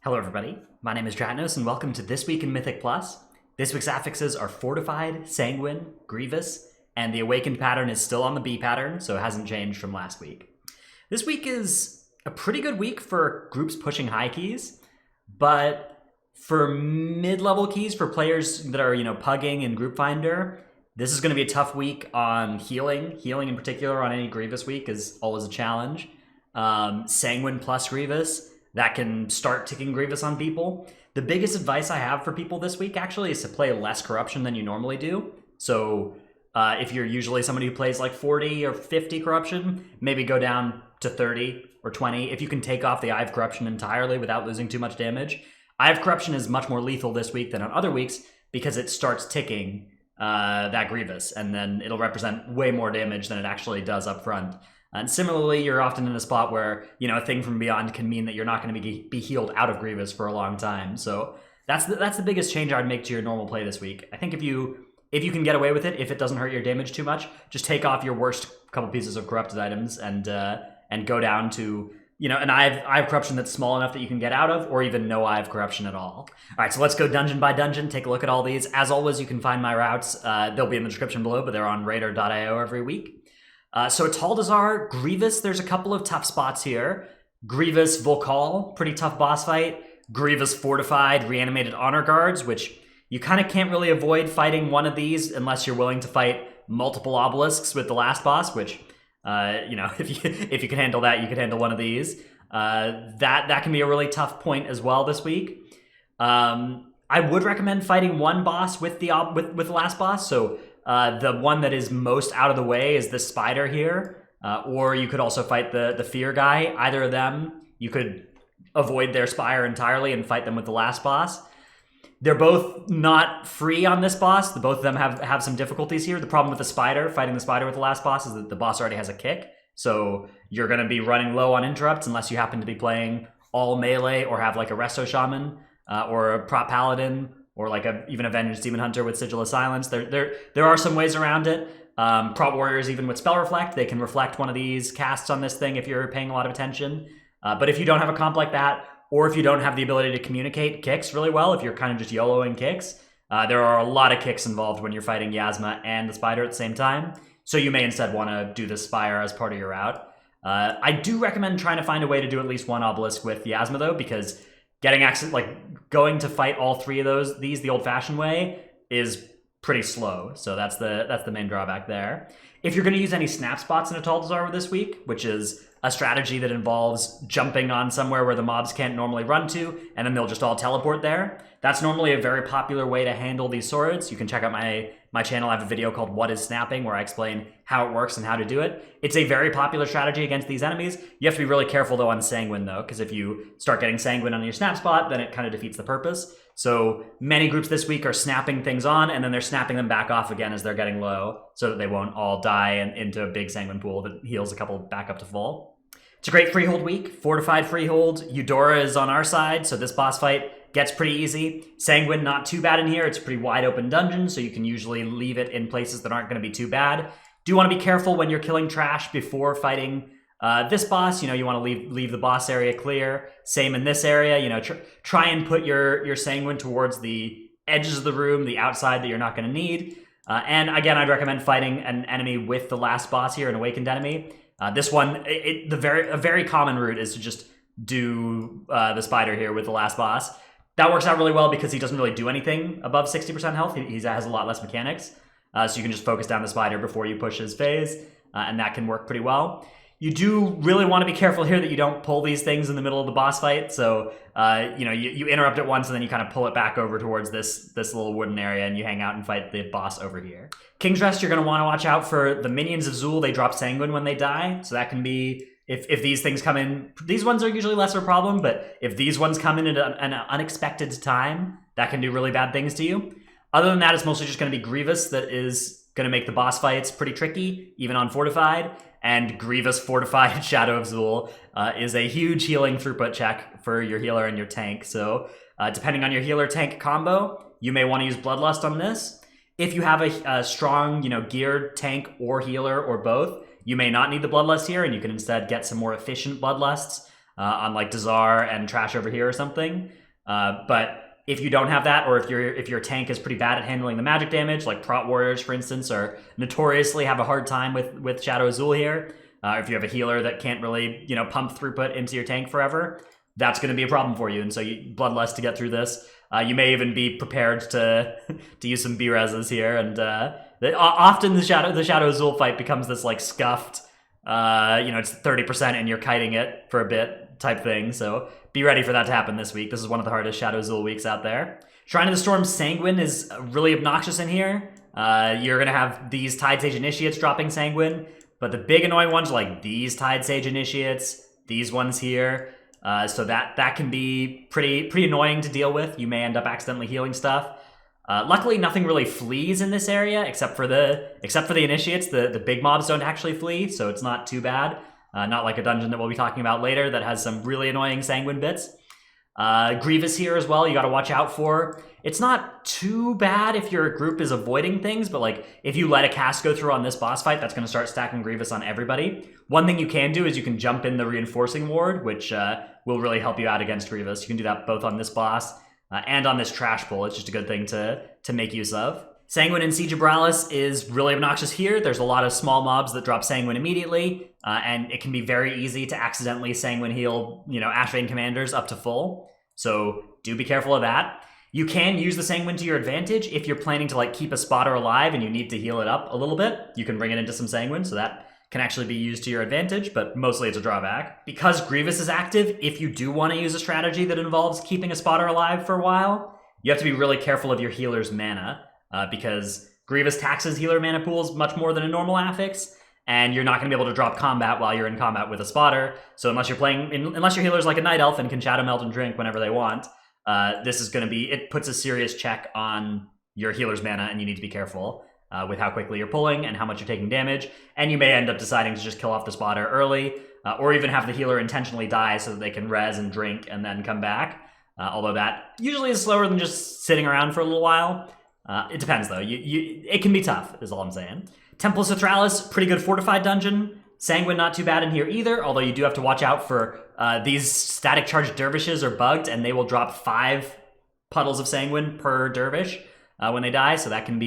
Hello everybody, my name is Dratnos and welcome to This Week in Mythic Plus. This week's affixes are Fortified, Sanguine, Grievous, and the Awakened pattern is still on the B pattern, so it hasn't changed from last week. This week is a pretty good week for groups pushing high keys, but for mid-level keys, for players that are, pugging in Group Finder, this is going to be a tough week on healing. Healing in particular on any Grievous week is always a challenge. Sanguine plus Grievous, that can start ticking Grievous on people. The biggest advice I have for people this week actually is to play less corruption than you normally do. So if you're usually somebody who plays like 40 or 50 corruption, maybe go down to 30 or 20. If you can take off the Eye of Corruption entirely without losing too much damage. Eye of Corruption is much more lethal this week than on other weeks because it starts ticking that Grievous, and then it'll represent way more damage than it actually does up front. And similarly, you're often in a spot where, a thing from beyond can mean that you're not going to be healed out of Grievous for a long time. So that's the biggest change I'd make to your normal play this week. I think if you can get away with it, if it doesn't hurt your damage too much, just take off your worst couple pieces of corrupted items and go down to, an Eye of Corruption that's small enough that you can get out of, or even no Eye of Corruption at all. All right, so let's go dungeon by dungeon, take a look at all these. As always, you can find my routes. They'll be in the description below, but they're on Radar.io every week. So Atal'Dazar, Grievous, there's a couple of tough spots here. Grievous Volkal, pretty tough boss fight. Grievous Fortified, Reanimated Honor Guards, which you kind of can't really avoid fighting one of these unless you're willing to fight multiple obelisks with the last boss, which, if you can handle that, you can handle one of these. That can be a really tough point as well this week. I would recommend fighting one boss with the last boss, so the one that is most out of the way is this spider here, or you could also fight the fear guy. Either of them, you could avoid their spire entirely and fight them with the last boss. They're both not free on this boss. Both of them have some difficulties here. The problem with the spider, fighting the spider with the last boss, is that the boss already has a kick, so you're going to be running low on interrupts unless you happen to be playing all melee or have like a Resto Shaman or a Prop Paladin, or like even a Vengeance Demon Hunter with Sigil of Silence. There are some ways around it. Prop Warriors, even with Spell Reflect, they can reflect one of these casts on this thing if you're paying a lot of attention. But if you don't have a comp like that, or if you don't have the ability to communicate kicks really well, if you're kind of just YOLOing kicks, there are a lot of kicks involved when you're fighting Yasma and the Spider at the same time. So you may instead want to do the Spire as part of your route. I do recommend trying to find a way to do at least one obelisk with Yasma though, because getting access, going to fight all three of these the old-fashioned way is pretty slow. So that's the main drawback there. If you're going to use any snap spots in Atal'Dazar this week, which is a strategy that involves jumping on somewhere where the mobs can't normally run to, and then they'll just all teleport there, that's normally a very popular way to handle these swords. You can check out my channel. I have a video called What is Snapping, where I explain how it works and how to do it. It's a very popular strategy against these enemies. You have to be really careful though on Sanguine though, because if you start getting Sanguine on your snap spot, then it kind of defeats the purpose. So many groups this week are snapping things on, and then they're snapping them back off again as they're getting low, so that they won't all die into a big Sanguine pool that heals a couple back up to full. It's a great Freehold week. Fortified Freehold. Eudora is on our side, so this boss fight gets pretty easy. Sanguine, not too bad in here. It's a pretty wide open dungeon, so you can usually leave it in places that aren't going to be too bad. Do want to be careful when you're killing trash before fighting this boss. You want to leave the boss area clear. Same in this area. Try and put your Sanguine towards the edges of the room, the outside that you're not going to need. And again, I'd recommend fighting an enemy with the last boss here, an awakened enemy. This one, a very common route is to just do the spider here with the last boss. That works out really well because he doesn't really do anything above 60% health. He has a lot less mechanics. So you can just focus down the spider before you push his phase, and that can work pretty well. You do really want to be careful here that you don't pull these things in the middle of the boss fight. So, you interrupt it once and then you kind of pull it back over towards this little wooden area and you hang out and fight the boss over here. King's Rest, you're going to want to watch out for the minions of Zul. They drop Sanguine when they die. So that can be, if these things come in, these ones are usually less of a problem, but if these ones come in at an unexpected time, that can do really bad things to you. Other than that, it's mostly just going to be Grievous that is going to make the boss fights pretty tricky, even on Fortified. And Grievous Fortified Shadow of Zul is a huge healing throughput check for your healer and your tank. So depending on your healer-tank combo, you may want to use Bloodlust on this. If you have a strong, geared tank or healer or both, you may not need the Bloodlust here, and you can instead get some more efficient Bloodlusts. on like Dazar and Trash over here or something. But if you don't have that, or if your tank is pretty bad at handling the magic damage, like Prot Warriors, for instance, are notoriously have a hard time with Shadow Azul here. If you have a healer that can't really, pump throughput into your tank forever, that's going to be a problem for you. And so you Bloodlust to get through this. You may even be prepared to use some B-reses here. And often the Shadow Azul fight becomes this like scuffed, it's 30% and you're kiting it for a bit type thing. So be ready for that to happen this week. This is one of the hardest Shadow Azul weeks out there. Shrine of the Storm Sanguine is really obnoxious in here. You're going to have these Tide Sage Initiates dropping Sanguine, but the big annoying ones are like these Tide Sage Initiates, these ones here. So that can be pretty annoying to deal with. You may end up accidentally healing stuff. Luckily, nothing really flees in this area except for the Initiates. The big mobs don't actually flee, so it's not too bad. Not like a dungeon that we'll be talking about later that has some really annoying Sanguine bits. Grievous here as well, you gotta watch out for. It's not too bad if your group is avoiding things, but like if you let a cast go through on this boss fight, that's gonna start stacking Grievous on everybody. One thing you can do is you can jump in the Reinforcing Ward, which will really help you out against Grievous. You can do that both on this boss and on this Trash Pull. It's just a good thing to make use of. Sanguine in Siege of Boralus is really obnoxious here. There's a lot of small mobs that drop Sanguine immediately, and it can be very easy to accidentally Sanguine heal, Ashvane commanders up to full. So do be careful of that. You can use the Sanguine to your advantage if you're planning to like keep a spotter alive and you need to heal it up a little bit. You can bring it into some Sanguine, so that can actually be used to your advantage, but mostly it's a drawback. Because Grievous is active, if you do want to use a strategy that involves keeping a spotter alive for a while, you have to be really careful of your healer's mana. Because Grievous taxes healer mana pools much more than a normal affix, and you're not going to be able to drop combat while you're in combat with a spotter. So unless your healer's like a Night Elf and can Shadow Melt and drink whenever they want, this is going to be, it puts a serious check on your healer's mana, and you need to be careful with how quickly you're pulling and how much you're taking damage. And you may end up deciding to just kill off the spotter early, or even have the healer intentionally die so that they can res and drink and then come back. Although that usually is slower than just sitting around for a little while. It depends, though. It can be tough, is all I'm saying. Temple of Sethraliss, pretty good fortified dungeon. Sanguine, not too bad in here either, although you do have to watch out for these static charged dervishes are bugged, and they will drop 5 puddles of Sanguine per dervish when they die, so that can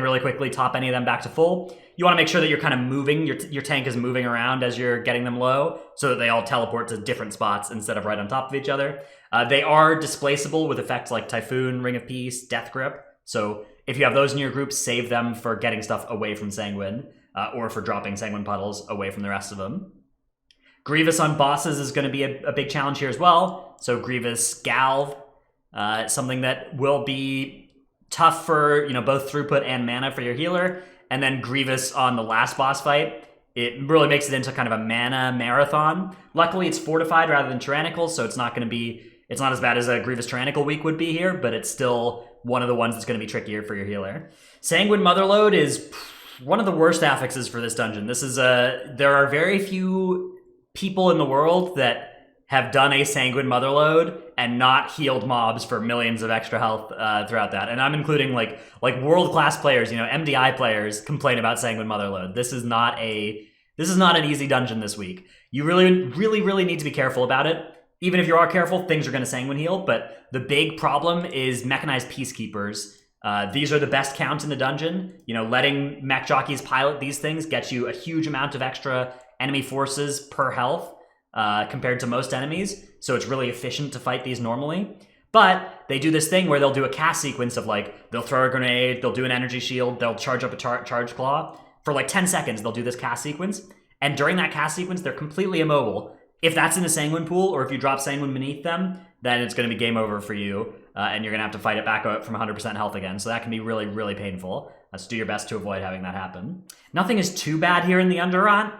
really quickly top any of them back to full. You want to make sure that you're kind of moving, your tank is moving around as you're getting them low, so that they all teleport to different spots instead of right on top of each other. They are displaceable with effects like Typhoon, Ring of Peace, Death Grip. So if you have those in your group, save them for getting stuff away from Sanguine, or for dropping Sanguine puddles away from the rest of them. Grievous on bosses is going to be a big challenge here as well. So Grievous Galv, something that will be tough for both throughput and mana for your healer. And then Grievous on the last boss fight, it really makes it into kind of a mana marathon. Luckily, it's fortified rather than tyrannical, so it's not as bad as a Grievous tyrannical week would be here, but it's still one of the ones that's going to be trickier for your healer. Sanguine Motherlode is one of the worst affixes for this dungeon. There are very few people in the world that have done a Sanguine Motherlode and not healed mobs for millions of extra health throughout that. And I'm including like world-class players, MDI players complain about Sanguine Motherlode. This is not an easy dungeon this week. You really, really, really need to be careful about it. Even if you are careful, things are going to Sanguine heal, but the big problem is mechanized peacekeepers. These are the best count in the dungeon. Letting mech jockeys pilot these things gets you a huge amount of extra enemy forces per health compared to most enemies, so it's really efficient to fight these normally. But they do this thing where they'll do a cast sequence of they'll throw a grenade, they'll do an energy shield, they'll charge up a charge claw. For 10 seconds, they'll do this cast sequence, and during that cast sequence, they're completely immobile. If that's in a Sanguine pool, or if you drop Sanguine beneath them, then it's going to be game over for you, and you're going to have to fight it back up from 100% health again, so that can be really, really painful. So do your best to avoid having that happen. Nothing is too bad here in the Underrot.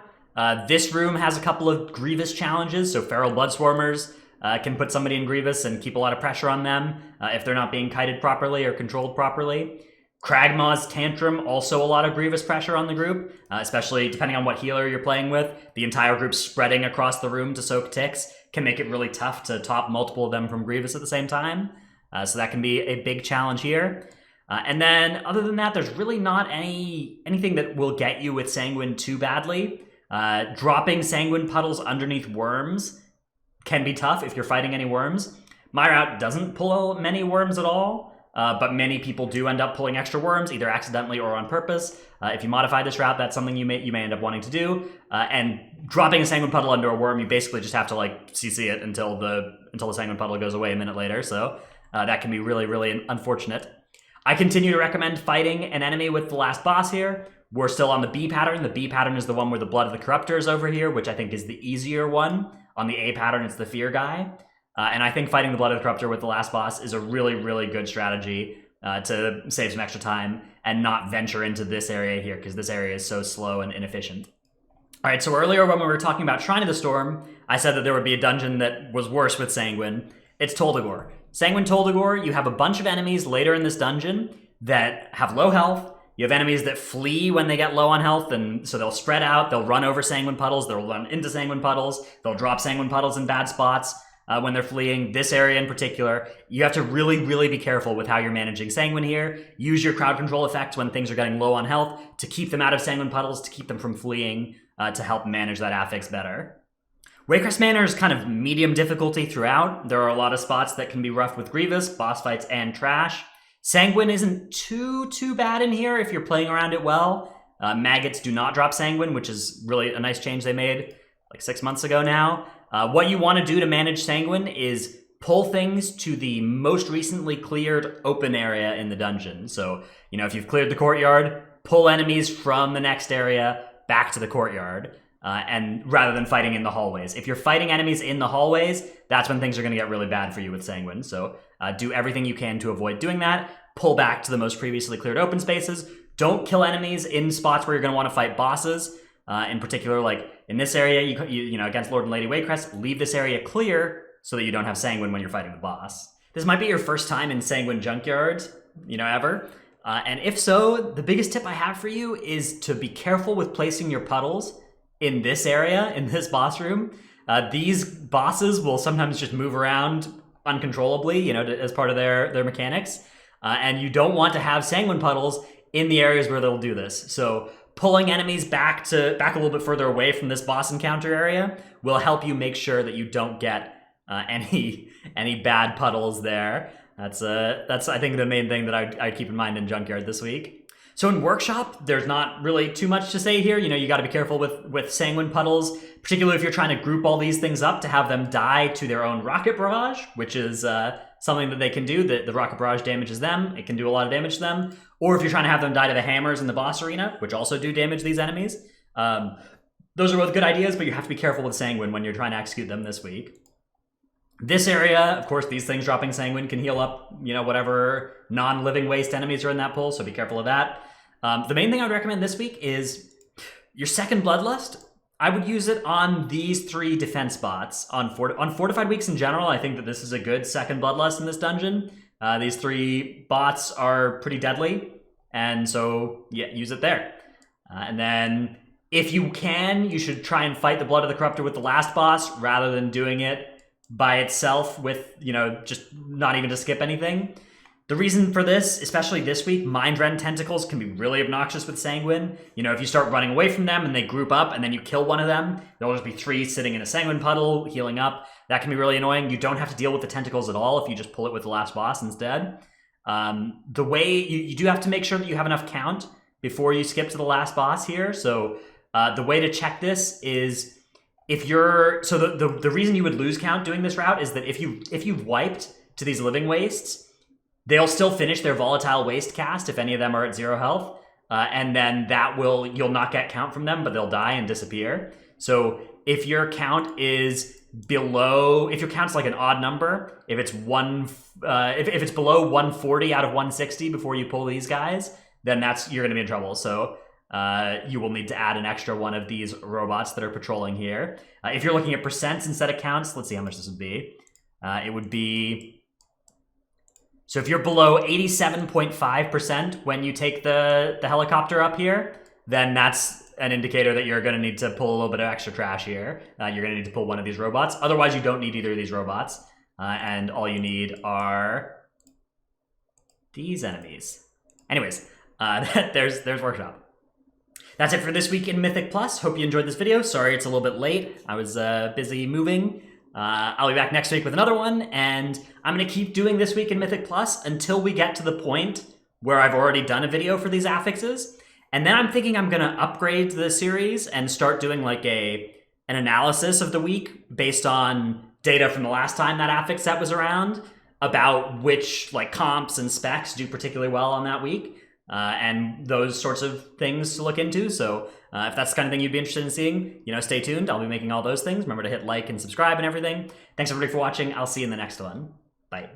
This room has a couple of Grievous challenges, so Feral Bloodswarmers can put somebody in Grievous and keep a lot of pressure on them if they're not being kited properly or controlled properly. Kragmaw's Tantrum, also a lot of Grievous pressure on the group, especially depending on what healer you're playing with. The entire group spreading across the room to soak ticks can make it really tough to top multiple of them from Grievous at the same time. So that can be a big challenge here. And then, other than that, there's really not anything that will get you with Sanguine too badly. Dropping Sanguine puddles underneath worms can be tough if you're fighting any worms. My route doesn't pull many worms at all, but many people do end up pulling extra worms, either accidentally or on purpose. If you modify this route, that's something you may end up wanting to do. And dropping a Sanguine Puddle under a worm, you basically just have to like CC it until the Sanguine Puddle goes away a minute later. So that can be really, really unfortunate. I continue to recommend fighting an enemy with the last boss here. We're still on the B pattern. The B pattern is the one where the Blood of the Corruptor is over here, which I think is the easier one. On the A pattern, it's the Fear guy. And I think fighting the Blood of the Corruptor with the last boss is a really, really good strategy to save some extra time and not venture into this area here, because this area is so slow and inefficient. All right, so earlier when we were talking about Shrine of the Storm, I said that there would be a dungeon that was worse with Sanguine. It's Tol Dagor. Sanguine Tol Dagor, you have a bunch of enemies later in this dungeon that have low health. You have enemies that flee when they get low on health, and so they'll spread out, they'll run over Sanguine Puddles, they'll run into Sanguine Puddles, they'll drop Sanguine Puddles in bad spots when they're fleeing. This area in particular, you have to really, really be careful with how you're managing Sanguine here. Use your crowd control effects when things are getting low on health to keep them out of Sanguine Puddles, to keep them from fleeing, to help manage that affix better. Waycrest Manor is kind of medium difficulty throughout. There are a lot of spots that can be rough with Grievous, boss fights, and trash. Sanguine isn't too bad in here if you're playing around it well. Maggots do not drop Sanguine, which is really a nice change they made like 6 months ago now. What you want to do to manage Sanguine is pull things to the most recently cleared open area in the dungeon. So, you know, if you've cleared the courtyard, pull enemies from the next area back to the courtyard. And rather than fighting in the hallways. If you're fighting enemies in the hallways, that's when things are going to get really bad for you with Sanguine. So do everything you can to avoid doing that. Pull back to the most previously cleared open spaces. Don't kill enemies in spots where you're going to want to fight bosses. In particular, like in this area, you know, against Lord and Lady Waycrest, leave this area clear so that you don't have Sanguine when you're fighting the boss. This might be your first time in Mechagon Junkyard, you know, ever. And if so, the biggest tip I have for you is to be careful with placing your puddles in this area, in this boss room. These bosses will sometimes just move around uncontrollably, you know, as part of their mechanics. And you don't want to have Sanguine Puddles in the areas where they'll do this. So pulling enemies back a little bit further away from this boss encounter area will help you make sure that you don't get any bad puddles there. That's I think the main thing that I'd keep in mind in Junkyard this week. So in Workshop, there's not really too much to say here. You know, you got to be careful with Sanguine Puddles, particularly if you're trying to group all these things up to have them die to their own Rocket Barrage, which is something that they can do. The Rocket Barrage damages them. It can do a lot of damage to them. Or if you're trying to have them die to the hammers in the boss arena, which also do damage these enemies. Those are both good ideas, but you have to be careful with Sanguine when you're trying to execute them this week. This area, of course, these things dropping Sanguine can heal up, you know, whatever non-living waste enemies are in that pool, so be careful of that. The main thing I would recommend this week is your second Bloodlust. I would use it on these 3 defense bots. On Fortified Weeks in general, I think that this is a good second Bloodlust in this dungeon. These 3 bots are pretty deadly, and so, yeah, use it there. And then, if you can, you should try and fight the Blood of the Corruptor with the last boss, rather than doing it by itself with, you know, just not even to skip anything. The reason for this, especially this week, Mind Rend Tentacles can be really obnoxious with Sanguine. You know, if you start running away from them and they group up and then you kill one of them, there'll just be 3 sitting in a Sanguine Puddle, healing up. That can be really annoying. You don't have to deal with the tentacles at all if you just pull it with the last boss instead. The way, you do have to make sure that you have enough count before you skip to the last boss here. So the way to check this is, if you're, so the reason you would lose count doing this route is that if you've wiped to these living wastes, they'll still finish their volatile waste cast if any of them are at 0 health, and then you'll not get count from them, but they'll die and disappear. So if your count is below, if your count's like an odd number, if it's if it's below 140 out of 160 before you pull these guys, then you're going to be in trouble. So you will need to add an extra one of these robots that are patrolling here. If you're looking at percents instead of counts, let's see how much this would be. It would be, so if you're below 87.5% when you take the helicopter up here, then that's an indicator that you're going to need to pull a little bit of extra trash here. You're going to need to pull one of these robots. Otherwise, you don't need either of these robots. And all you need are these enemies. Anyways, there's Workshop. That's it for this week in Mythic Plus. Hope you enjoyed this video. Sorry it's a little bit late. I was busy moving. I'll be back next week with another one, and I'm going to keep doing This Week in Mythic Plus until we get to the point where I've already done a video for these affixes. And then I'm thinking I'm going to upgrade the series and start doing like an analysis of the week based on data from the last time that affix set was around about which like comps and specs do particularly well on that week, and those sorts of things to look into. So if that's the kind of thing you'd be interested in seeing, stay tuned. I'll be making all those things. Remember to hit like and subscribe and everything. Thanks everybody for watching. I'll see you in the next one. Bye.